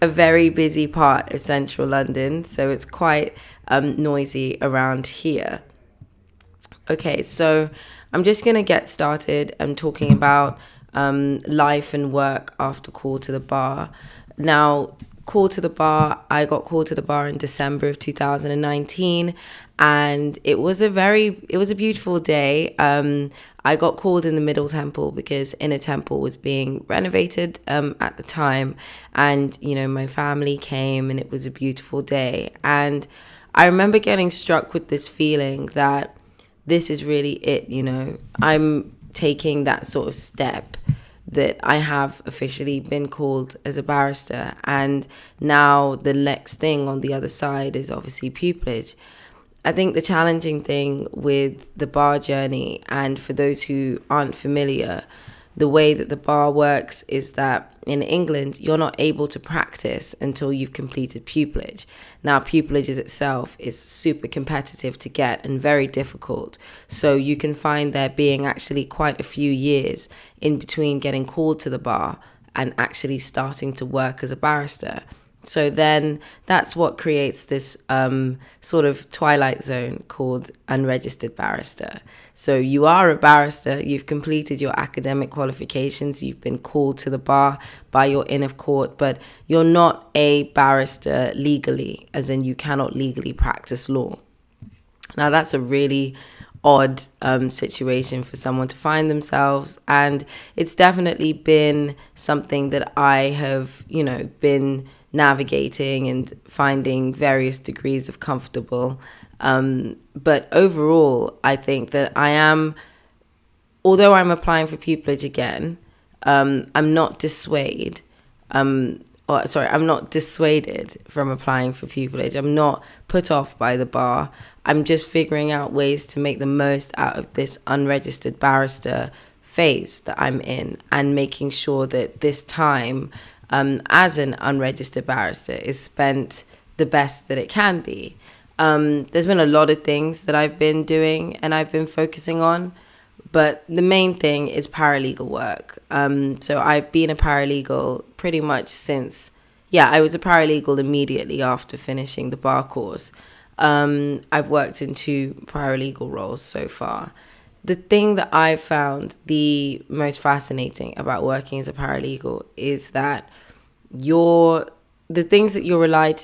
a very busy part of central London, so it's quite noisy around here. Okay, so I'm just going to get started. I'm talking about life and work after call to the bar. Now, I got called to the bar in December of 2019, and it was a beautiful day. I got called in the Middle Temple because Inner Temple was being renovated at the time, and my family came, and it was a beautiful day. And I remember getting struck with this feeling that this is really it. I'm taking that sort of step, that I have officially been called as a barrister, and now the next thing on the other side is obviously pupillage. I think the challenging thing with the bar journey, and for those who aren't familiar, the way that the bar works is that in England, you're not able to practice until you've completed pupillage. Now, pupillage itself is super competitive to get and very difficult. So you can find there being actually quite a few years in between getting called to the bar and actually starting to work as a barrister. So then that's what creates this sort of twilight zone called unregistered barrister. So you are a barrister, you've completed your academic qualifications, you've been called to the bar by your Inn of Court, but you're not a barrister legally, as in you cannot legally practice law. Now that's a really odd situation for someone to find themselves, and it's definitely been something that I have, been navigating and finding various degrees of comfortable. But overall, I think that although I'm applying for pupillage again, I'm not dissuaded. I'm not dissuaded from applying for pupillage. I'm not put off by the bar. I'm just figuring out ways to make the most out of this unregistered barrister phase that I'm in, and making sure that this time as an unregistered barrister is spent the best that it can be. There's been a lot of things that I've been doing and I've been focusing on, but the main thing is paralegal work. So I've been a paralegal pretty much since, I was a paralegal immediately after finishing the bar course. I've worked in 2 paralegal roles so far. The thing that I've found the most fascinating about working as a paralegal is that the things that you're relied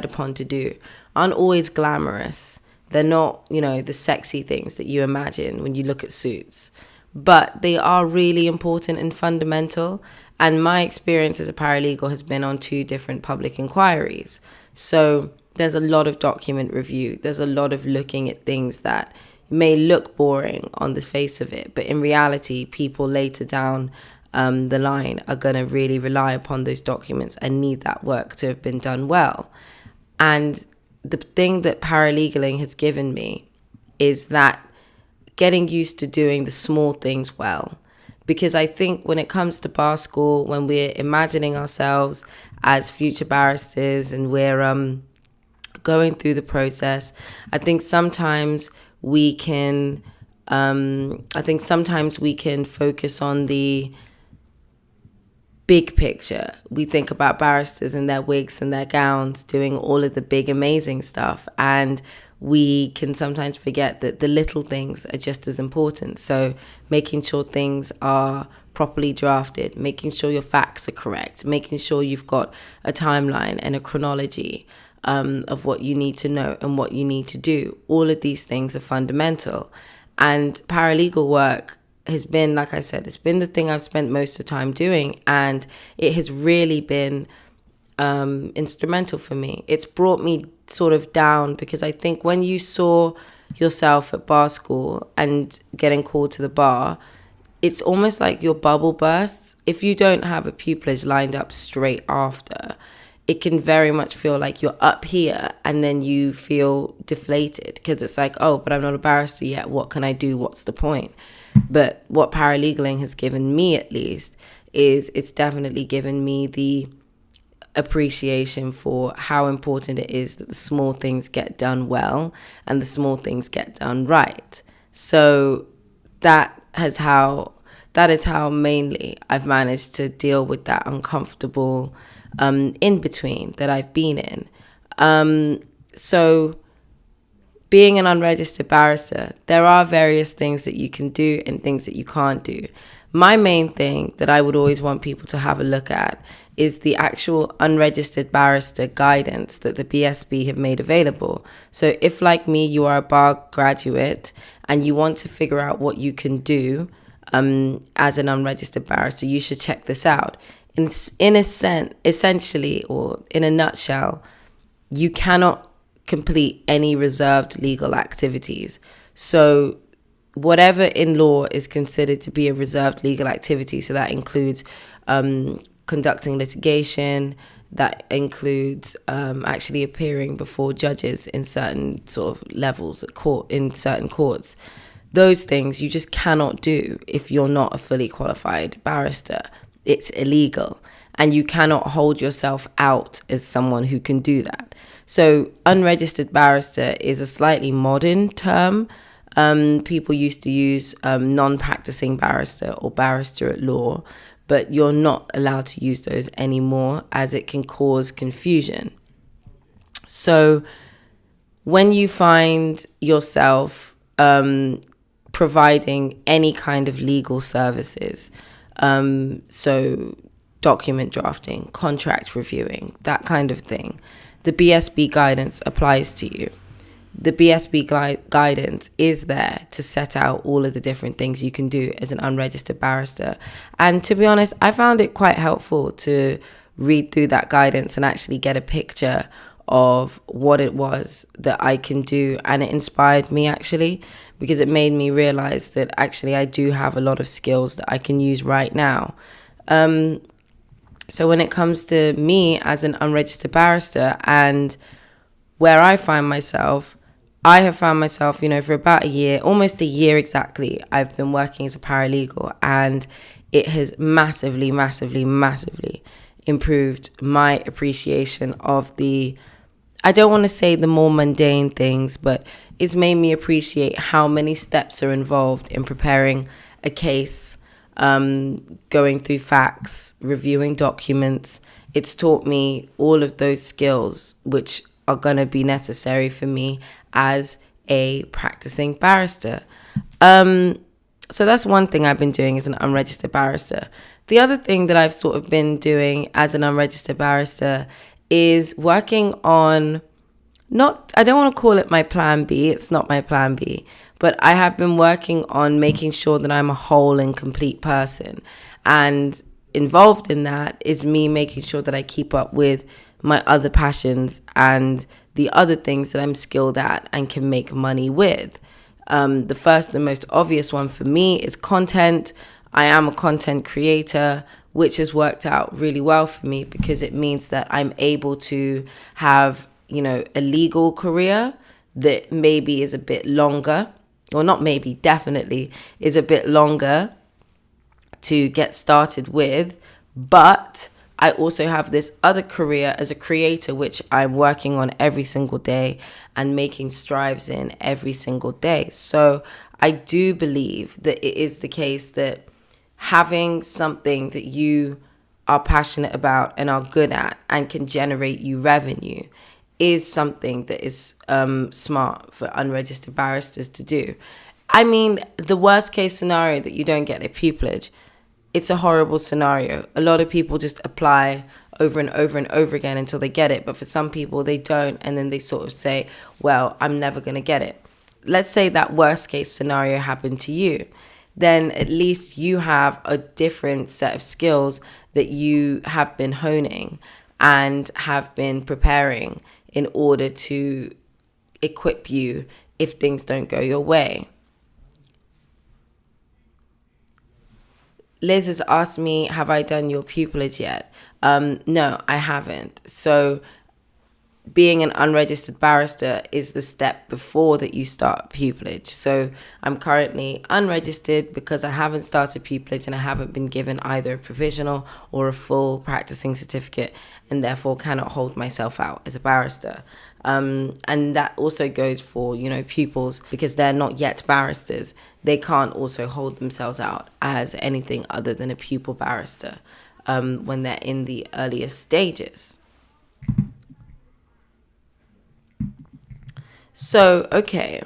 upon to do aren't always glamorous. They're not, the sexy things that you imagine when you look at Suits, but they are really important and fundamental. And my experience as a paralegal has been on 2 different public inquiries. So there's a lot of document review. There's a lot of looking at things that may look boring on the face of it, but in reality, people later down the line are going to really rely upon those documents and need that work to have been done well. And the thing that paralegaling has given me is that getting used to doing the small things well. Because I think when it comes to bar school, when we're imagining ourselves as future barristers and we're going through the process, I think sometimes we can focus on the big picture. We think about barristers in their wigs and their gowns doing all of the big, amazing stuff. And we can sometimes forget that the little things are just as important. So making sure things are properly drafted, making sure your facts are correct, making sure you've got a timeline and a chronology of what you need to know and what you need to do. All of these things are fundamental. And paralegal work has been, like I said, it's been the thing I've spent most of the time doing, and it has really been instrumental for me. It's brought me sort of down, because I think when you saw yourself at bar school and getting called to the bar, it's almost like your bubble bursts. If you don't have a pupillage lined up straight after, it can very much feel like you're up here and then you feel deflated, because it's like, oh, but I'm not a barrister yet. What can I do? What's the point? But what paralegaling has given me, at least, is it's definitely given me the appreciation for how important it is that the small things get done well and the small things get done right. So that's how that is how mainly I've managed to deal with that uncomfortable in between that I've been in. So being an unregistered barrister, there are various things that you can do and things that you can't do. My main thing that I would always want people to have a look at is the actual unregistered barrister guidance that the BSB have made available. So if, like me, you are a bar graduate and you want to figure out what you can do as an unregistered barrister, you should check this out. In a sense, essentially, or in a nutshell, you cannot complete any reserved legal activities. So whatever in law is considered to be a reserved legal activity, so that includes conducting litigation, that includes actually appearing before judges in certain sort of levels at court, in certain courts. Those things you just cannot do if you're not a fully qualified barrister. It's illegal, and you cannot hold yourself out as someone who can do that. So unregistered barrister is a slightly modern term. People used to use non-practising barrister or barrister at law, but you're not allowed to use those anymore as it can cause confusion. So when you find yourself providing any kind of legal services, so document drafting, contract reviewing, that kind of thing, the BSB guidance applies to you. The BSB guidance is there to set out all of the different things you can do as an unregistered barrister. And to be honest, I found it quite helpful to read through that guidance and actually get a picture of what it was that I can do. And it inspired me, actually, because it made me realize that actually I do have a lot of skills that I can use right now. So when it comes to me as an unregistered barrister and where I find myself, I have found myself, for about a year, almost a year exactly, I've been working as a paralegal, and it has massively, massively, massively improved my appreciation of I don't want to say the more mundane things, but it's made me appreciate how many steps are involved in preparing a case, going through facts, reviewing documents. It's taught me all of those skills which are going to be necessary for me as a practicing barrister. So that's one thing I've been doing as an unregistered barrister. The other thing that I've sort of been doing as an unregistered barrister is working on, I don't want to call it my plan B, it's not my plan B, but I have been working on making sure that I'm a whole and complete person. And involved in that is me making sure that I keep up with my other passions and the other things that I'm skilled at and can make money with. The first and most obvious one for me is content. I am a content creator, which has worked out really well for me because it means that I'm able to have, a legal career that maybe is a bit longer, or not maybe, definitely is a bit longer to get started with. But I also have this other career as a creator, which I'm working on every single day and making strides in every single day. So I do believe that it is the case that having something that you are passionate about and are good at and can generate you revenue is something that is smart for unregistered barristers to do. I mean, the worst case scenario that you don't get a pupillage, it's a horrible scenario. A lot of people just apply over and over and over again until they get it. But for some people, they don't. And then they sort of say, well, I'm never going to get it. Let's say that worst case scenario happened to you. Then at least you have a different set of skills that you have been honing and have been preparing in order to equip you if things don't go your way. Liz has asked me, have I done your pupillage yet? No, I haven't. So being an unregistered barrister is the step before that you start pupillage. So I'm currently unregistered because I haven't started pupillage and I haven't been given either a provisional or a full practicing certificate, and therefore cannot hold myself out as a barrister. And that also goes for, pupils, because they're not yet barristers. They can't also hold themselves out as anything other than a pupil barrister when they're in the earliest stages. So, okay.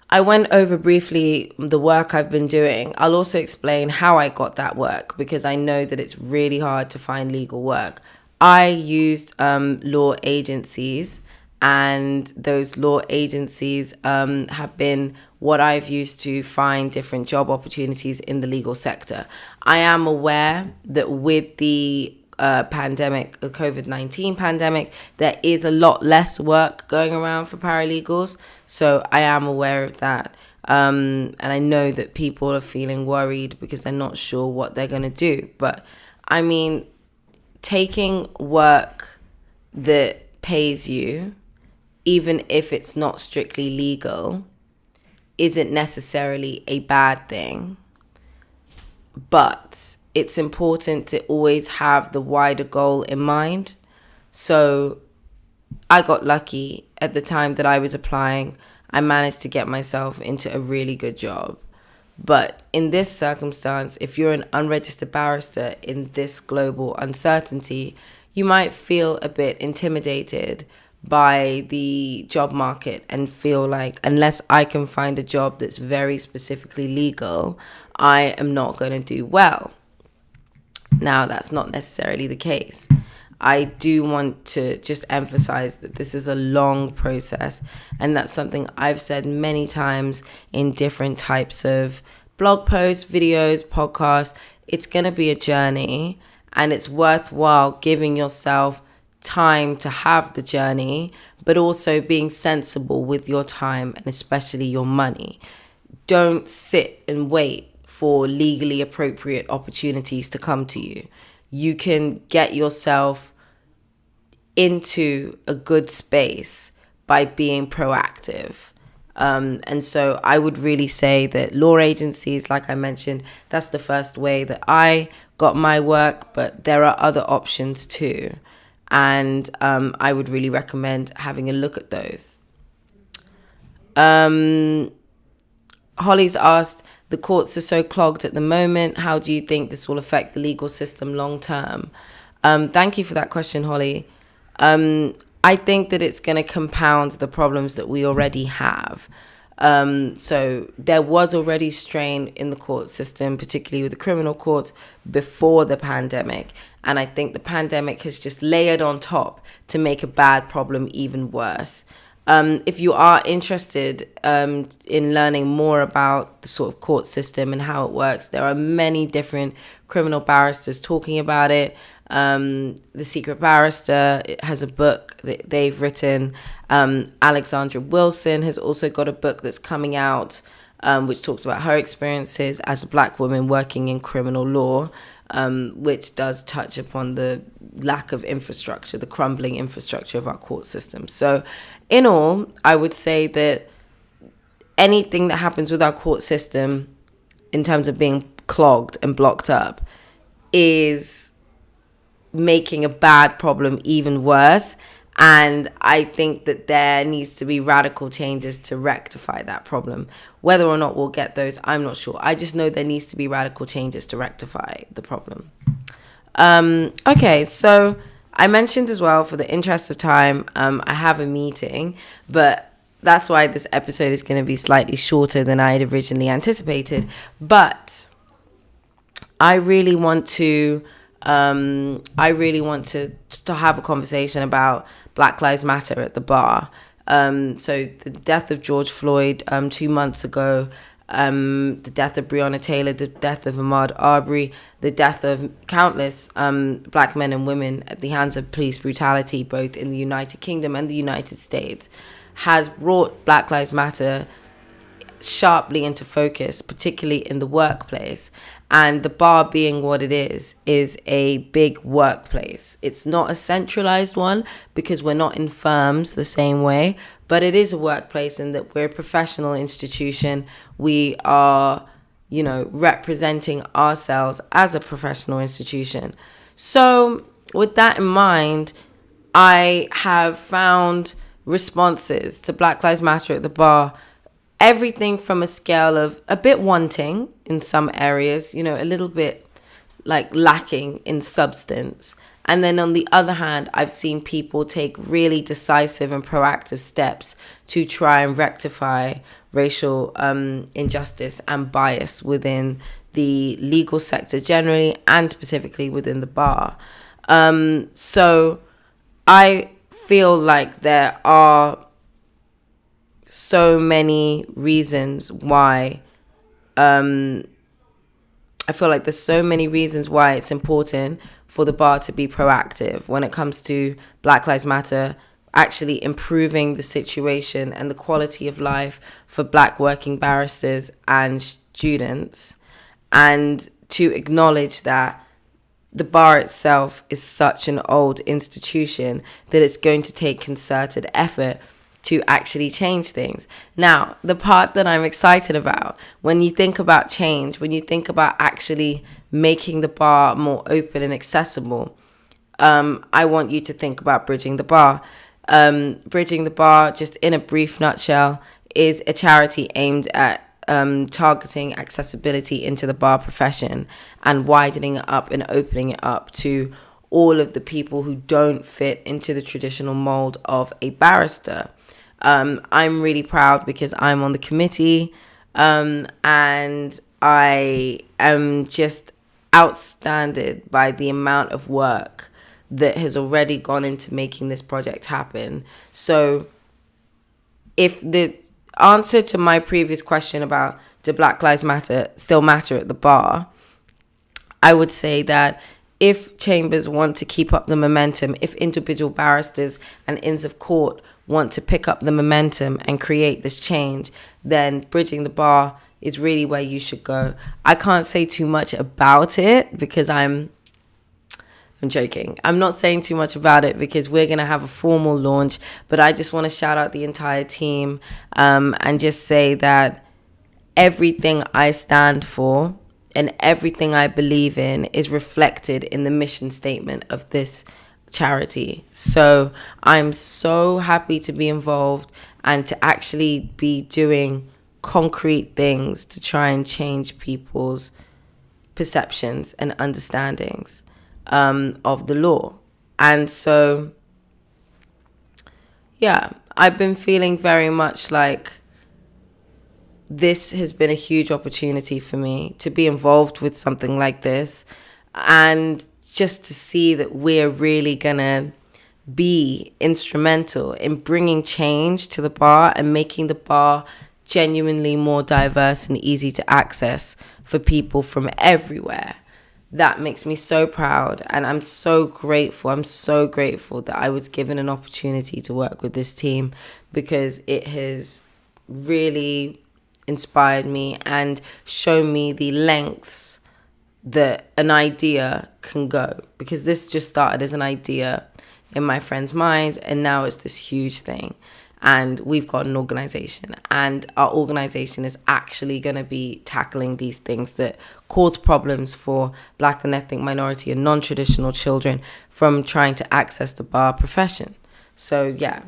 I went over briefly the work I've been doing. I'll also explain how I got that work, because I know that it's really hard to find legal work. I used law agencies, and those law agencies have been what I've used to find different job opportunities in the legal sector. I am aware that with the pandemic, the COVID-19 pandemic, there is a lot less work going around for paralegals. So I am aware of that. And I know that people are feeling worried because they're not sure what they're going to do. But I mean, taking work that pays you, even if it's not strictly legal, isn't necessarily a bad thing. But it's important to always have the wider goal in mind. So I got lucky at the time that I was applying. I managed to get myself into a really good job. But in this circumstance, if you're an unregistered barrister in this global uncertainty, you might feel a bit intimidated by the job market and feel like, unless I can find a job that's very specifically legal, I am not going to do well. Now, that's not necessarily the case. I do want to just emphasize that this is a long process, and that's something I've said many times in different types of blog posts, videos, podcasts. It's going to be a journey, and it's worthwhile giving yourself time to have the journey, but also being sensible with your time and especially your money. Don't sit and wait for legally appropriate opportunities to come to you. You can get yourself into a good space by being proactive. And so I would really say that law agencies, like I mentioned, that's the first way that I got my work, but there are other options too. And I would really recommend having a look at those. Holly's asked, the courts are so clogged at the moment. How do you think this will affect the legal system long term? Thank you for that question, Holly. I think that it's going to compound the problems that we already have. So there was already strain in the court system, particularly with the criminal courts, before the pandemic. And I think the pandemic has just layered on top to make a bad problem even worse. If you are interested in learning more about the sort of court system and how it works, there are many different criminal barristers talking about it. The Secret Barrister has a book that they've written. Alexandra Wilson has also got a book that's coming out, which talks about her experiences as a Black woman working in criminal law, which does touch upon the lack of infrastructure, the crumbling infrastructure of our court system. So in all, I would say that anything that happens with our court system in terms of being clogged and blocked up is making a bad problem even worse. And I think that there needs to be radical changes to rectify that problem. Whether or not we'll get those, I'm not sure. I just know there needs to be radical changes to rectify the problem. Okay, so I mentioned as well, for the interest of time, I have a meeting, but that's why this episode is going to be slightly shorter than I had originally anticipated. But I really want to have a conversation about Black Lives Matter at the bar. So the death of George Floyd 2 months ago, the death of Breonna Taylor, the death of Ahmaud Arbery, the death of countless Black men and women at the hands of police brutality, both in the United Kingdom and the United States, has brought Black Lives Matter sharply into focus, particularly in the workplace. And the bar, being what it is a big workplace. It's not a centralized one because we're not in firms the same way, but it is a workplace in that we're a professional institution. We are, representing ourselves as a professional institution. So with that in mind, I have found responses to Black Lives Matter at the bar, everything from a scale of a bit wanting in some areas, a little bit like lacking in substance. And then on the other hand, I've seen people take really decisive and proactive steps to try and rectify racial injustice and bias within the legal sector generally and specifically within the bar. So I feel like there are so many reasons why there's so many reasons why it's important for the bar to be proactive when it comes to Black Lives Matter, actually improving the situation and the quality of life for Black working barristers and students, and to acknowledge that the bar itself is such an old institution that it's going to take concerted effort to actually change things. Now, the part that I'm excited about, when you think about change, when you think about actually making the bar more open and accessible, I want you to think about Bridging the Bar. Bridging the Bar, just in a brief nutshell, is a charity aimed at targeting accessibility into the bar profession and widening it up and opening it up to all of the people who don't fit into the traditional mold of a barrister. I'm really proud because I'm on the committee, and I am just outstanded by the amount of work that has already gone into making this project happen. So if the answer to my previous question about do Black Lives Matter still matter at the bar, I would say that if chambers want to keep up the momentum, if individual barristers and Inns of Court want to pick up the momentum and create this change, then Bridging the Bar is really where you should go. I can't say too much about it because I'm joking. I'm not saying too much about it because we're going to have a formal launch, but I just want to shout out the entire team and just say that everything I stand for and everything I believe in is reflected in the mission statement of this charity. So I'm so happy to be involved and to actually be doing concrete things to try and change people's perceptions and understandings of the law. And so, yeah, I've been feeling very much like this has been a huge opportunity for me to be involved with something like this, and just to see that we're really gonna be instrumental in bringing change to the bar and making the bar genuinely more diverse and easy to access for people from everywhere. That makes me so proud, and I'm so grateful. I'm so grateful that I was given an opportunity to work with this team, because it has really inspired me and shown me the lengths that an idea can go, because this just started as an idea in my friend's mind, and now it's this huge thing. And we've got an organization, and our organization is actually going to be tackling these things that cause problems for Black and ethnic minority and non-traditional children from trying to access the bar profession. So yeah,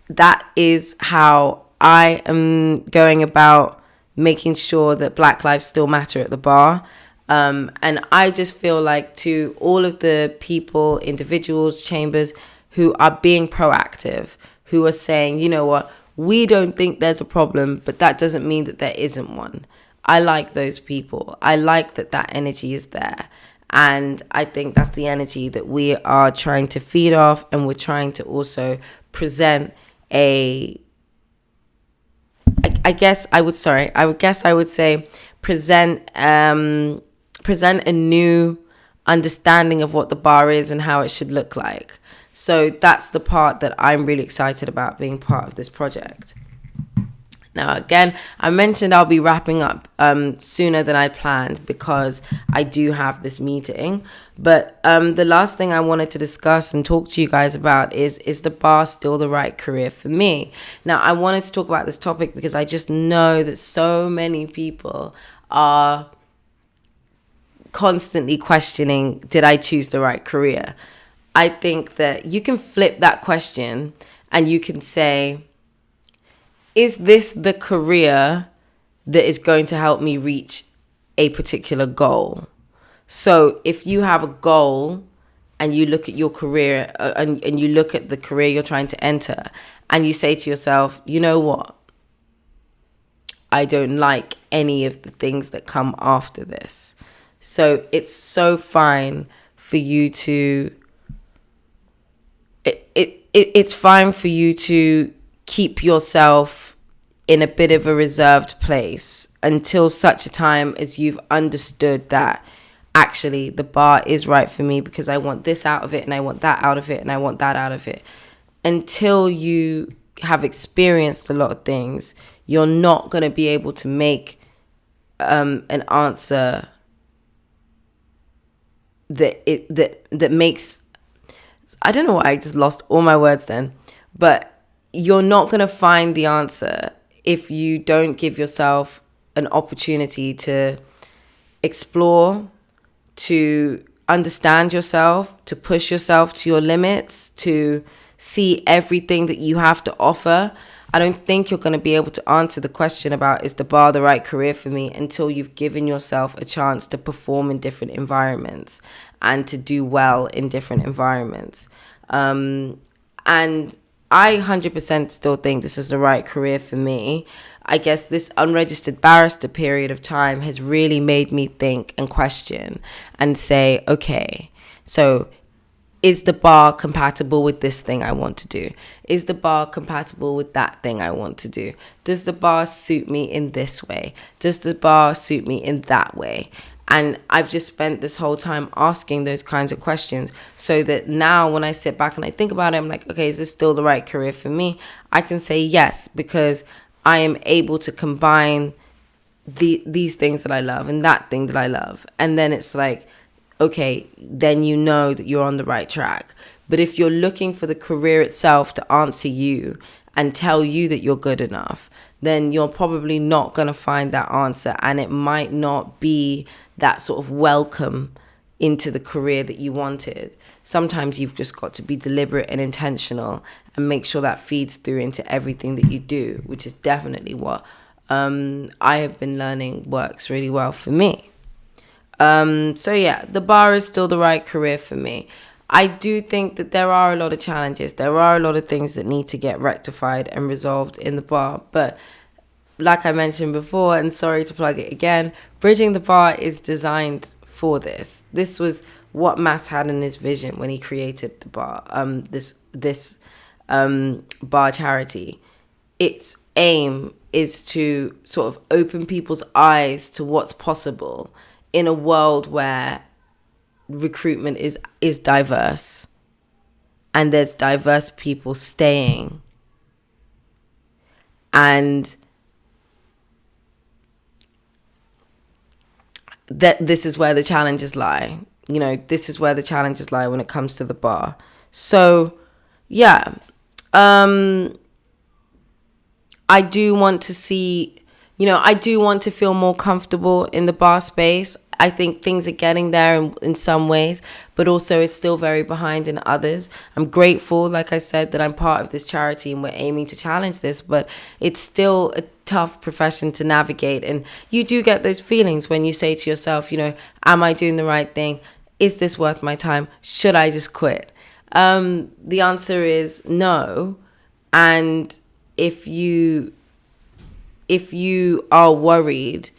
that is how I am going about making sure that Black lives still matter at the bar. And I just feel like, to all of the people, individuals, chambers who are being proactive, who are saying, you know what, we don't think there's a problem, but that doesn't mean that there isn't one. I like those people. I like that that energy is there. And I think that's the energy that we are trying to feed off, and we're trying to also present present a new understanding of what the bar is and how it should look like. So that's the part that I'm really excited about being part of this project. Now, again, I mentioned I'll be wrapping up sooner than I planned because I do have this meeting. But the last thing I wanted to discuss and talk to you guys about is the bar still the right career for me? Now, I wanted to talk about this topic because I just know that so many people are constantly questioning, did I choose the right career? I think that you can flip that question and you can say, is this the career that is going to help me reach a particular goal? So if you have a goal and you look at your career and you look at the career you're trying to enter and you say to yourself, you know what? I don't like any of the things that come after this. So it's so fine for you to it's fine for you to keep yourself in a bit of a reserved place until such a time as you've understood that actually the bar is right for me because I want this out of it and I want that out of it and I want that out of it. Until you have experienced a lot of things, you're not going to be able to make an answer that makes, I don't know why I just lost all my words then, but you're not going to find the answer if you don't give yourself an opportunity to explore, to understand yourself, to push yourself to your limits, to see everything that you have to offer. I don't think you're going to be able to answer the question about, is the bar the right career for me, until you've given yourself a chance to perform in different environments and to do well in different environments. And I 100% still think this is the right career for me. I guess this unregistered barrister period of time has really made me think and question and say, okay, so is the bar compatible with this thing I want to do? Is the bar compatible with that thing I want to do? Does the bar suit me in this way? Does the bar suit me in that way? And I've just spent this whole time asking those kinds of questions so that now when I sit back and I think about it, I'm like, okay, is this still the right career for me? I can say yes, because I am able to combine these things that I love and that thing that I love. And then it's like, okay, then you know that you're on the right track. But if you're looking for the career itself to answer you and tell you that you're good enough, then you're probably not going to find that answer. And it might not be that sort of welcome into the career that you wanted. Sometimes you've just got to be deliberate and intentional and make sure that feeds through into everything that you do, which is definitely what I have been learning works really well for me. So yeah, the bar is still the right career for me. I do think that there are a lot of challenges. There are a lot of things that need to get rectified and resolved in the bar. But like I mentioned before, and sorry to plug it again, Bridging the Bar is designed for this. This was what Mass had in his vision when he created the bar, this bar charity. Its aim is to sort of open people's eyes to what's possible in a world where recruitment is diverse and there's diverse people staying, and that this is where the challenges lie. You know, this is where the challenges lie when it comes to the bar. So yeah, I do want to see, I do want to feel more comfortable in the bar space. I think things are getting there in some ways, but also it's still very behind in others. I'm grateful, like I said, that I'm part of this charity and we're aiming to challenge this, but it's still a tough profession to navigate. And you do get those feelings when you say to yourself, am I doing the right thing? Is this worth my time? Should I just quit? The answer is no. And if you are worried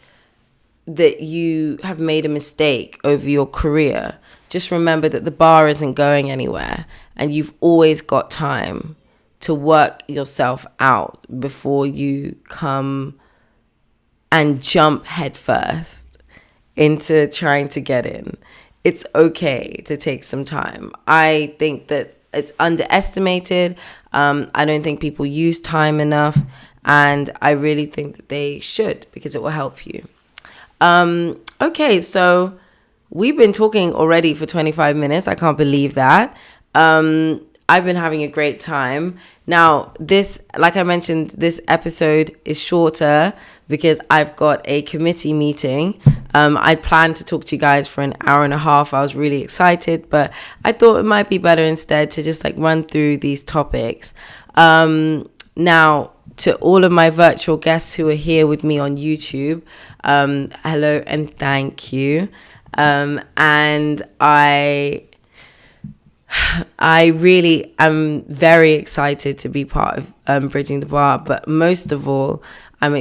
that you have made a mistake over your career, just remember that the bar isn't going anywhere and you've always got time to work yourself out before you come and jump headfirst into trying to get in. It's okay to take some time. I think that it's underestimated. I don't think people use time enough. and I really think that they should, because it will help you. Okay, so we've been talking already for 25 minutes. I can't believe that. I've been having a great time. Now, this, like I mentioned, this episode is shorter because I've got a committee meeting. I planned to talk to you guys for an hour and a half. I was really excited, but I thought it might be better instead to just like run through these topics. Now, to all of my virtual guests who are here with me on YouTube, hello and thank you. And I really am very excited to be part of Bridging the Bar, but most of all, I'm